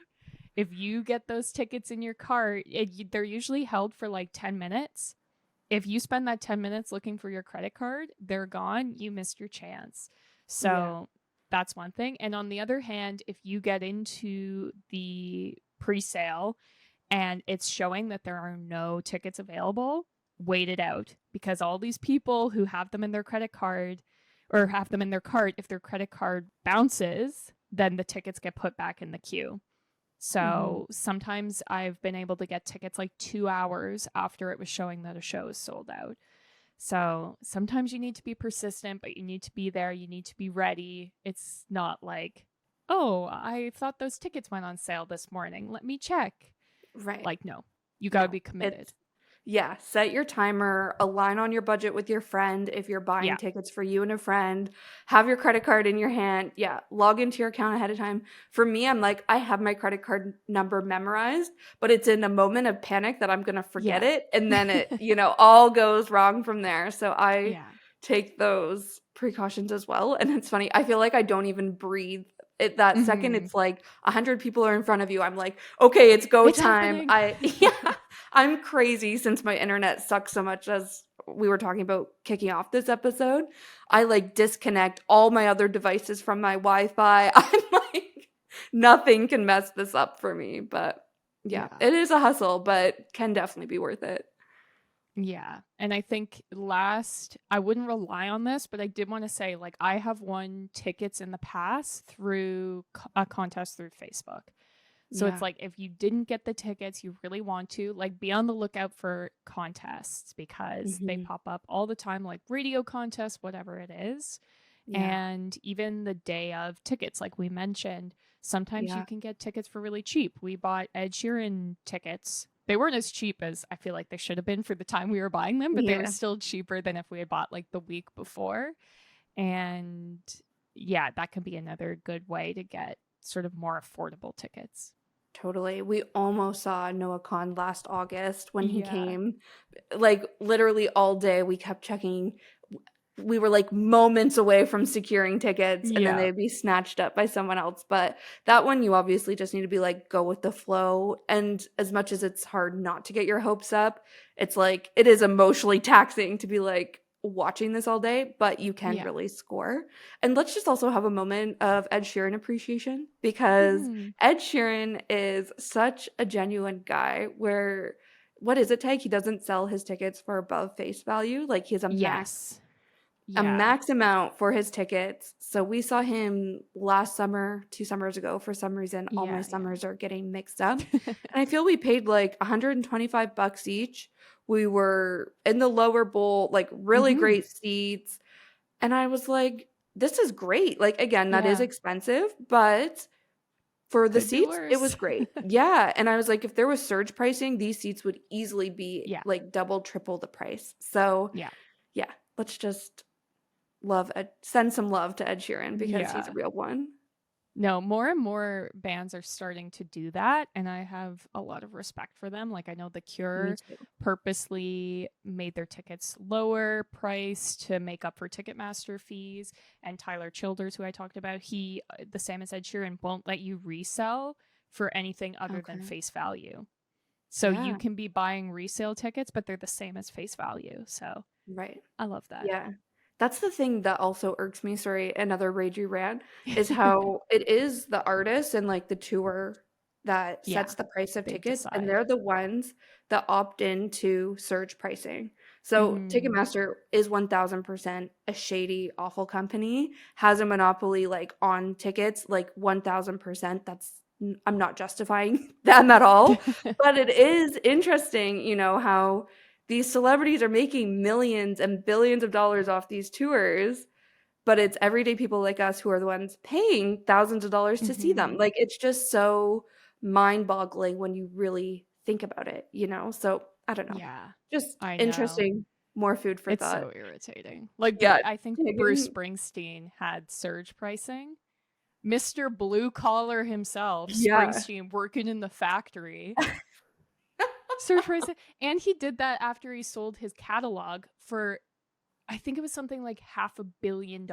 if you get those tickets in your cart, they're usually held for like 10 minutes. If you spend that 10 minutes looking for your credit card, they're gone. You missed your chance. Yeah. So that's one thing. And on the other hand, if you get into the pre sale and it's showing that there are no tickets available, wait it out because all these people who have them in their credit card or have them in their cart, if their credit card bounces, then the tickets get put back in the queue. Mhm. So sometimes I've been able to get tickets like 2 hours after it was showing that a show is sold out. So sometimes you need to be persistent, but you need to be there. You need to be ready. It's not like, oh, I thought those tickets went on sale this morning. Let me check. Right. Like, no, you got to No, be committed. it's yeah, set your timer, align on your budget with your friend if you're buying Yeah. tickets for you and a friend, have your credit card in your hand. Yeah, log into your account ahead of time. For me, I'm like, I have my credit card number memorized, but it's in a moment of panic that I'm going to forget Yeah. it. And then it, all goes wrong from there. So I Yeah. take those precautions as well. And it's funny, I feel like I don't even breathe. That second Mm-hmm. it's like 100 people are in front of you, I'm like, okay, it's go It's time. happening. Yeah, I'm crazy since my internet sucks so much, as we were talking about kicking off this episode. I like disconnect all my other devices from my Wi-Fi. I'm like, nothing can mess this up for me. But yeah, Yeah. it is a hustle, but can definitely be worth it. Yeah. And I think I wouldn't rely on this, but I did want to say, like, I have won tickets in the past through a contest through Facebook. So it's Yeah. like, if you didn't get the tickets, you really want to, like, be on the lookout for contests because they Hmm. pop up all the time, like radio contests, whatever it is. Yeah. And even the day of tickets, like we mentioned, sometimes you Yeah. can get tickets for really cheap. We bought Ed Sheeran tickets. They weren't as cheap as I feel like they should have been for the time we were buying them, but they were Yeah. still cheaper than if we had bought like the week before. And yeah, that can be another good way to get sort of more affordable tickets. Totally. We almost saw Noah Khan last August when he Yeah. came. Like, literally all day we kept checking. We were like moments away from securing tickets, and then Yeah. they'd be snatched up by someone else. But that one, you obviously just need to be like, go with the flow. And as much as it's hard not to get your hopes up, it's like, it is emotionally taxing to be like watching this all day, but you can Yeah. really score. And let's just also have a moment of Ed Sheeran appreciation, because Mhm. Ed Sheeran is such a genuine guy where, what is it, Tag? He doesn't sell his tickets for above face value. Like, he has Yes. a Yeah. max amount for his tickets. So we saw him last summer, 2 summers ago. For some reason, all my Yeah. summers are getting mixed up. Yeah. And I feel we paid like $125 each. We were in the lower bowl, like really Mhm. great seats. And I was like, this is great. Like, again, that is Yeah. expensive, but for the Could be seats, it was worse. great. Yeah. And I was like, if there was surge pricing, these seats would easily be Yeah. like double, triple the price. So Yeah. yeah, let's just send some love to Ed Sheeran because he's a Yeah. real one. No, more and more bands are starting to do that, and I have a lot of respect for them. Like I know The Me Cure too. purposely made their tickets lower price to make up for Ticketmaster fees, and Tyler Childers, who I talked about, he the same as Ed Sheeran won't let you resell for anything other than Okay. face value. So you Yeah. can be buying resale tickets, but they're the same as face value. So Right. I love that. Yeah. That's the thing that also irks me, sorry, another ragey rant, is how it is the artist and like the tour that Yeah, sets the price of they tickets, and decide. they're the ones that opt in to surge pricing. So Mm-hmm. Ticketmaster is 1000% a shady, awful company, has a monopoly like on tickets, like 1000%. I'm not justifying them at all, but it is interesting, how these celebrities are making millions and billions of dollars off these tours, but it's everyday people like us who are the ones paying thousands of dollars to see them. Mm-hmm. Like, it's just so mind-boggling when you really think about it? So, I don't know. Yeah, Just I know. interesting, more food for It's thought. so irritating. Like, Yeah, I think Bruce taking Springsteen had surge pricing. Mr. Blue Collar himself, yeah. Springsteen, working in the factory, surge pricing. And he did that after he sold his catalog for, I think it was something like $500 million.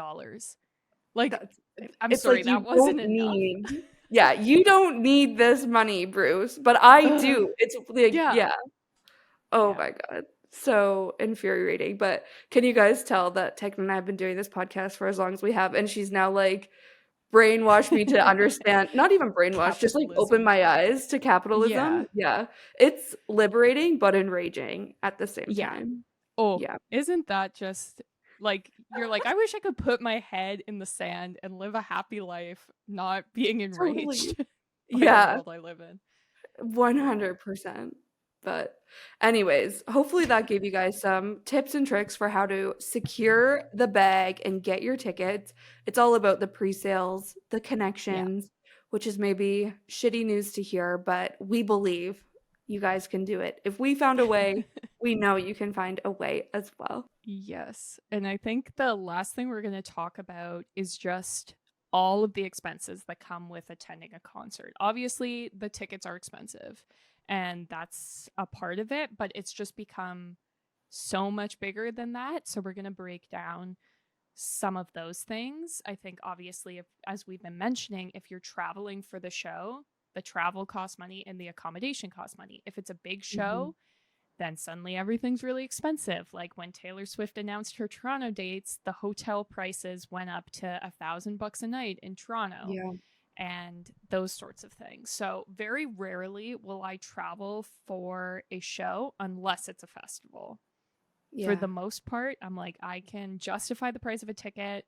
Like, That's I'm it's sorry, like that you don't wasn't enough. need yeah, you don't need this money, Bruce, but I do. It's like, Yeah. yeah. Oh Yeah. my god. So infuriating. But can you guys tell that Techno and I have been doing this podcast for as long as we have, and she's now like brainwashed me to understand, not even brainwashed, just like open Capitalism. my eyes to capitalism. Yeah. Yeah. It's liberating but enraging at the same Yeah. time. Oh, Yeah. isn't that just like you're like, I wish I could put my head in the sand and live a happy life, not being Totally. enraged by the Yeah. world I live in. Yeah. 100%. But anyways, hopefully that gave you guys some tips and tricks for how to secure the bag and get your tickets. It's all about the pre-sales, the Yeah. connections, which is maybe shitty news to hear, but we believe you guys can do it. If we found a way, we know you can find a way as well. Yes. And I think the last thing we're going to talk about is just all of the expenses that come with attending a concert. Obviously, the tickets are expensive, and that's a part of it, but it's just become so much bigger than that. So we're going to break down some of those things. I think obviously, if, as we've been mentioning, if you're traveling for the show, the travel costs money and the accommodation costs money. If it's a big Mhm. show, then suddenly everything's really expensive. Like when Taylor Swift announced her Toronto dates, the hotel prices went up to $1,000 a night in Toronto Yeah. and those sorts of things. So very rarely will I travel for a show unless it's a festival. For Yeah. the most part, I'm like, I can justify the price of a ticket,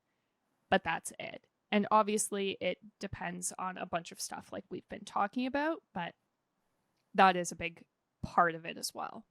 but that's it. And obviously, it depends on a bunch of stuff like we've been talking about, but that is a big part of it as well.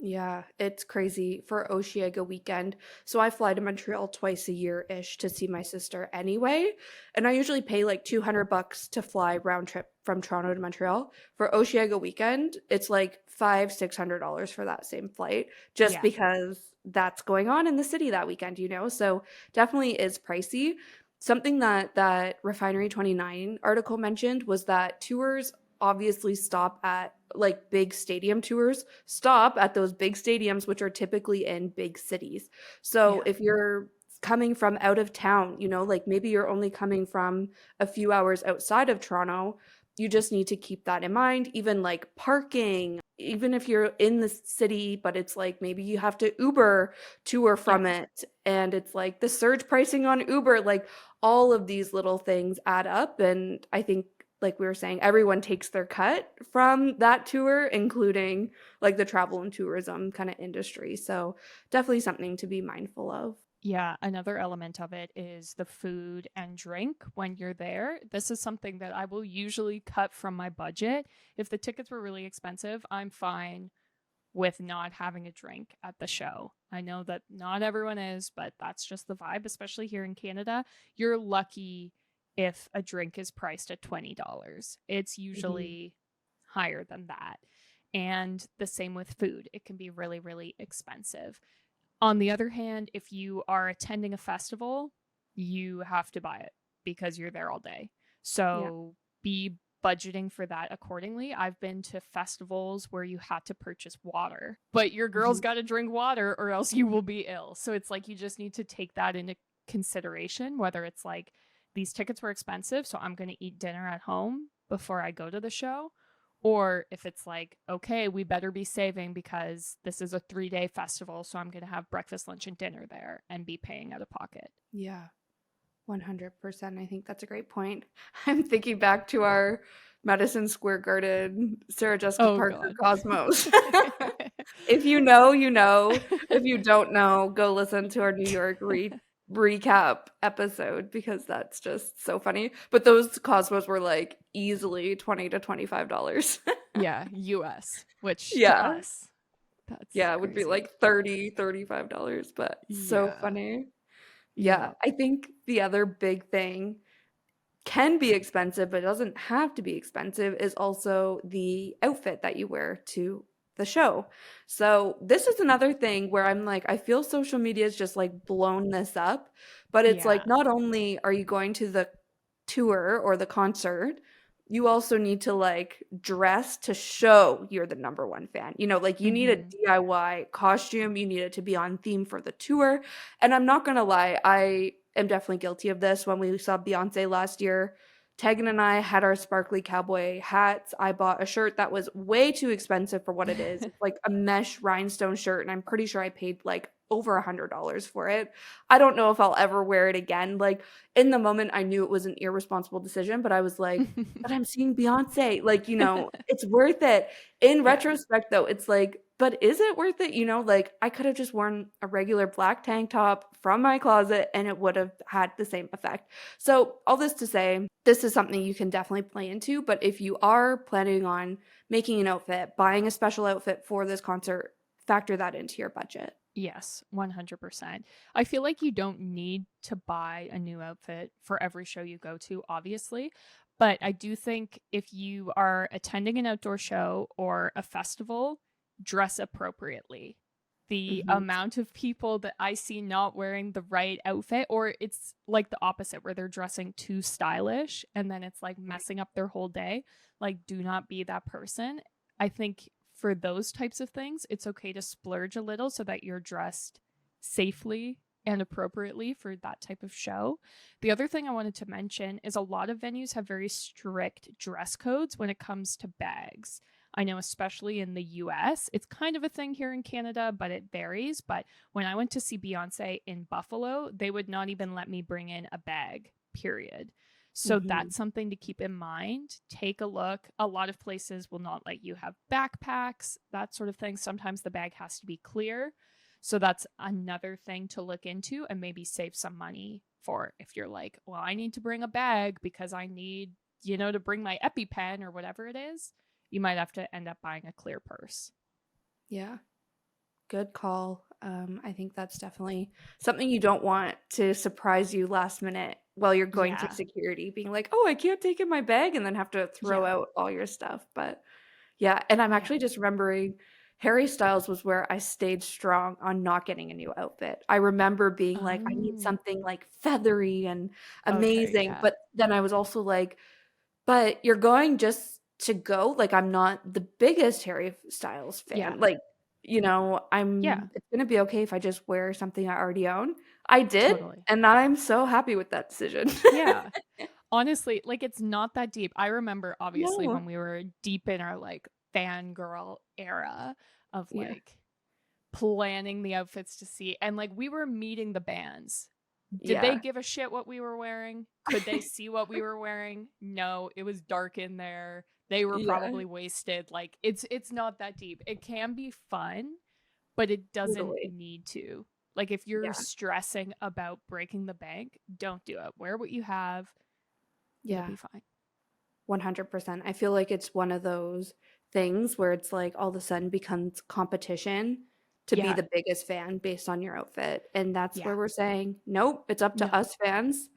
Yeah, it's crazy for Osheaga weekend. So I fly to Montreal twice a year-ish to see my sister anyway, and I usually pay like $200 to fly round trip from Toronto to Montreal. For Osheaga weekend, it's like $600 for that same flight just Yeah. because that's going on in the city that weekend. So definitely is pricey. Something that Refinery 29 article mentioned was that tours obviously stop at like big stadium tours stop at those big stadiums which are typically in big cities. So Yeah. if you're coming from out of town, like maybe you're only coming from a few hours outside of Toronto, you just need to keep that in mind. Even like parking, even if you're in the city, but it's like maybe you have to Uber to or Yeah. from it, and it's like the surge pricing on Uber, like all of these little things add up. And I think, like we were saying, everyone takes their cut from that tour, including like the travel and tourism kind of industry. So definitely something to be mindful of. Yeah, another element of it is the food and drink when you're there. This is something that I will usually cut from my budget. If the tickets were really expensive, I'm fine with not having a drink at the show. I know that not everyone is, but that's just the vibe, especially here in Canada. You're lucky if a drink is priced at $20. It's Mhm. usually higher than that. And the same with food, it can be really, really expensive. On the other hand, if you are attending a festival, you have to buy it because you're there all day. Yeah. So be budgeting for that accordingly. I've been to festivals where you had to purchase water, but your girl's Mhm. got to drink water or else you will be ill. So it's like you just need to take that into consideration, whether it's like these tickets were expensive, so I'm going to eat dinner at home before I go to the show, Or if it's like, okay, we better be saving because this is a 3-day festival, so I'm going to have breakfast, lunch, and dinner there and be paying out of pocket. Yeah. 100%. I think that's a great point. I'm thinking back to our Madison Square Garden Sarah Jessica Oh, Parker God. Cosmos. If you know, you know. If you don't know, go listen to our New York recap episode because that's just so funny. But those Cosmos were like easily $20 to $25. Yeah, US, which to Yeah. us, that's Yeah, it would be crazy. like $30, $35, but so Yeah. funny. Yeah, Yeah. I think the other big thing can be expensive, but it doesn't have to be expensive, is also the outfit that you wear to the show. So this is another thing where I'm like, I feel social media has just like blown this up, but it's like Yeah. not only are you going to the tour or the concert, you also need to like dress to show you're the number one fan. You know, like you need a Hmm. DIY costume, you need it to be on theme for the tour. And I'm not gonna lie, I am definitely guilty of this. When we saw Beyonce last year, Tegan and I had our sparkly cowboy hats. I bought a shirt that was way too expensive for what it is. It's like a mesh rhinestone shirt, and I'm pretty sure I paid like over $100 for it. I don't know if I'll ever wear it again. Like in the moment, I knew it was an irresponsible decision, but I was like, but I'm seeing Beyonce. Like, it's worth it. In Yeah. retrospect, though, it's like, but is it worth it? Like I could have just worn a regular black tank top from my closet and it would have had the same effect. So, all this to say, this is something you can definitely play into. But if you are planning on making an outfit, buying a special outfit for this concert, factor that into your budget. Yes, 100%. I feel like you don't need to buy a new outfit for every show you go to, obviously. But I do think if you are attending an outdoor show or a festival, dress appropriately. The Hmm. amount of people that I see not wearing the right outfit, or it's like the opposite, where they're dressing too stylish and then it's like messing up their whole day. Like, do not be that person. I think for those types of things, it's okay to splurge a little so that you're dressed safely and appropriately for that type of show. The other thing I wanted to mention is a lot of venues have very strict dress codes when it comes to bags. I know, especially in the US, it's kind of a thing here in Canada, but it varies. But when I went to see Beyonce in Buffalo, they would not even let me bring in a bag, period. So Hmm. that's something to keep in mind. Take a look. A lot of places will not let you have backpacks, that sort of thing. Sometimes the bag has to be clear. So that's another thing to look into and maybe save some money for if you're like, well, I need to bring a bag because I need, to bring my EpiPen or whatever it is. You might have to end up buying a clear purse. Yeah. Good call. I think that's definitely something you don't want to surprise you last minute while you're going through Yeah. security, being like, "Oh, I can't take in my bag," and then have to throw Yeah. out all your stuff. But yeah, and I'm Yeah. actually just remembering Harry Styles was where I stayed strong on not getting a new outfit. I remember being like, I need Oh, something like feathery and okay. amazing, Yeah. but then I was also like, but you're going just to go? Like, I'm not the biggest Harry Styles Yeah. fan. Like, Yeah. it's gonna be okay if I just wear something I already own. I did, Totally. and I'm so happy with that decision. Yeah. Honestly, like it's not that deep. I remember obviously No. when we were deep in our like fangirl era of Yeah. like planning the outfits to see and like we were meeting the bands. Did they Yeah. give a shit what we were wearing? Could they see what we were wearing? No, it was dark in there. They were Yeah, probably wasted. Like it's not that deep. It can be fun, but it doesn't totally. need to. Like if you're Yeah. stressing about breaking the bank, don't do it. Wear what you have. It'll Yeah. be fine. 100%. I feel like it's one of those things where it's like all of a sudden becomes competition to be Yeah. the biggest fan based on your outfit. And that's Yeah. where we're saying, nope, it's up to No. us fans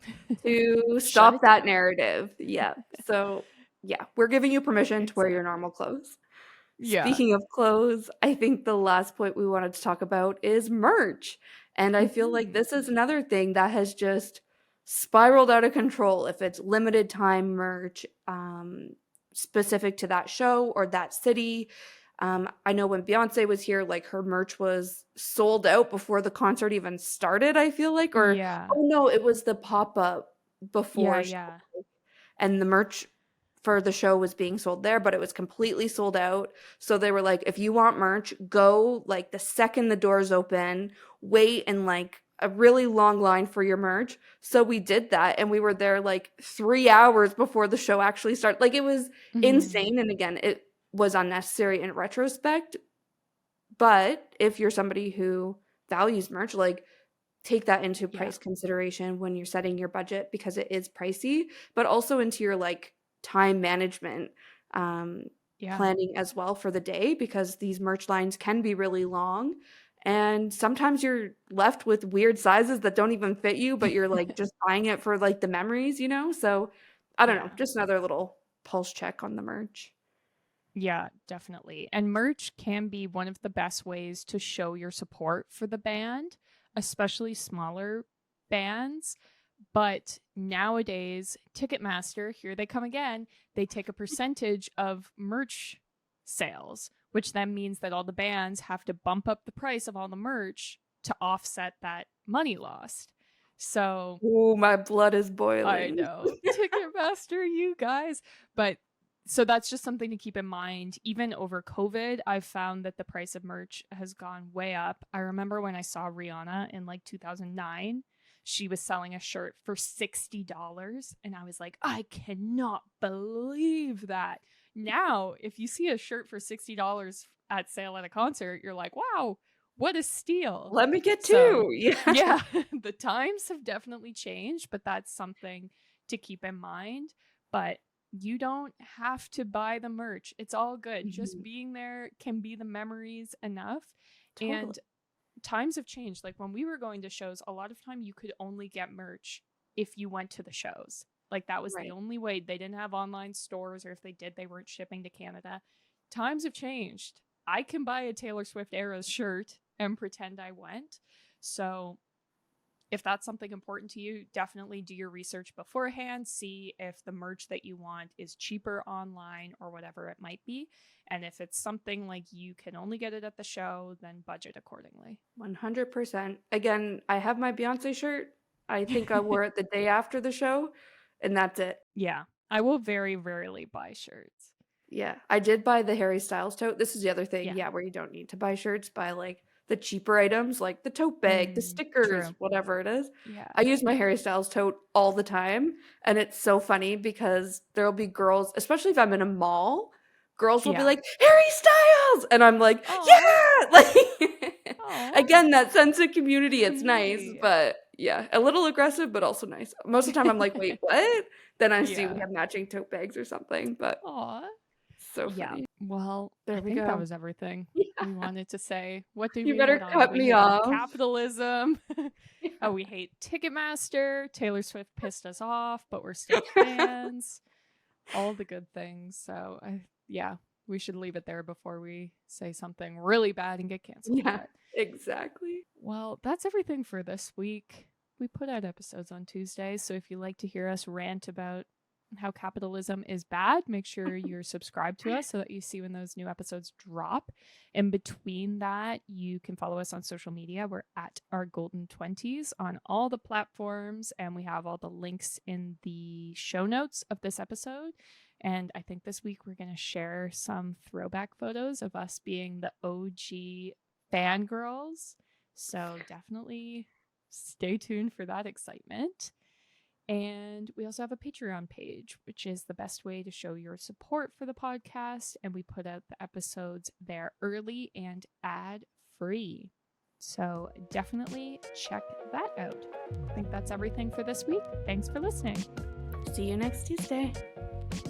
to Shut stop it that down. narrative. Yeah. So, yeah, we're giving you permission to wear your Exactly. normal clothes. Yeah. Speaking of clothes, I think the last point we wanted to talk about is merch. And I feel like Mhm. this is another thing that has just spiraled out of control. If it's limited time merch, specific to that show or that city. I know when Beyonce was here, like her merch was sold out before the concert even started, I feel like. Or, Yeah. oh no, it was the pop up Yeah, before she, yeah. and the merch for the show was being sold there, but it was completely sold out. So they were like, if you want merch, go like the second the doors open, wait in like a really long line for your merch. So we did that, and we were there like 3 hours before the show actually started. Like, it was insane. And again, it was unnecessary in retrospect. But if you're somebody who values merch, like, take that into price consideration when you're setting your budget, because it is pricey, but also into your like time management planning as well for the day, because these merch lines can be really long, and sometimes you're left with weird sizes that don't even fit you, but you're like just buying it for like the memories, you know? So I don't know, just another little pulse check on the merch. Yeah, definitely. And merch can be one of the best ways to show your support for the band, especially smaller bands. But nowadays, Ticketmaster, here they come again, they take a percentage of merch sales, which then means that all the bands have to bump up the price of all the merch to offset that money lost. So, oh, my blood is boiling. I know. Ticketmaster, you guys. But so that's just something to keep in mind. Even over COVID, I've found that the price of merch has gone way up. I remember when I saw Rihanna in like 2009, she was selling a shirt for $60. And I was like, I cannot believe that. Now, if you see a shirt for $60 at sale at a concert, you're like, wow, what a steal. Let me get two. Yeah, the times have definitely changed, but that's something to keep in mind. But you don't have to buy the merch. It's all good. Just being there can be the memories enough. Totally. And times have changed. Like when we were going to shows, a lot of time you could only get merch if you went to the shows. Like that was the only way. They didn't have online stores, or if they did, they weren't shipping to Canada. Times have changed. I can buy a Taylor Swift Eras shirt and pretend I went. So if that's something important to you, definitely do your research beforehand. See if the merch that you want is cheaper online or whatever it might be. And if it's something like you can only get it at the show, then budget accordingly. 100%. Again, I have my Beyonce shirt. I think I wore it the day after the show, and that's it. Yeah, I will very rarely buy shirts. Yeah, I did buy the Harry Styles tote. This is the other thing, where you don't need to buy shirts. Buy like the cheaper items, like the tote bag, the stickers, whatever it is. Yeah. I use my Harry Styles tote all the time, and it's so funny because there'll be girls, especially if I'm in a mall, girls will be like, Harry Styles! And I'm like, yeah! Like, again, that sense of community, it's nice, but yeah, a little aggressive, but also nice. Most of the time I'm like, wait, what? Then I see we have matching tote bags or something, but so funny. Yeah. Well, there I we think go. that was everything we wanted to say. What did you we better hit cut on? me off. Capitalism. Oh, we hate Ticketmaster. Taylor Swift pissed us off, but we're still fans. All the good things. So we should leave it there before we say something really bad and get canceled. Yeah, exactly. Well, that's everything for this week. We put out episodes on Tuesdays, so if you like to hear us rant about how capitalism is bad, make sure you're subscribed to us so that you see when those new episodes drop. In between that, you can follow us on social media. We're at Our Golden 20s on all the platforms, and we have all the links in the show notes of this episode. And I think this week we're going to share some throwback photos of us being the OG fangirls. So definitely stay tuned for that excitement. And we also have a Patreon page, which is the best way to show your support for the podcast. And we put out the episodes there early and ad-free. So definitely check that out. I think that's everything for this week. Thanks for listening. See you next Tuesday.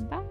Bye.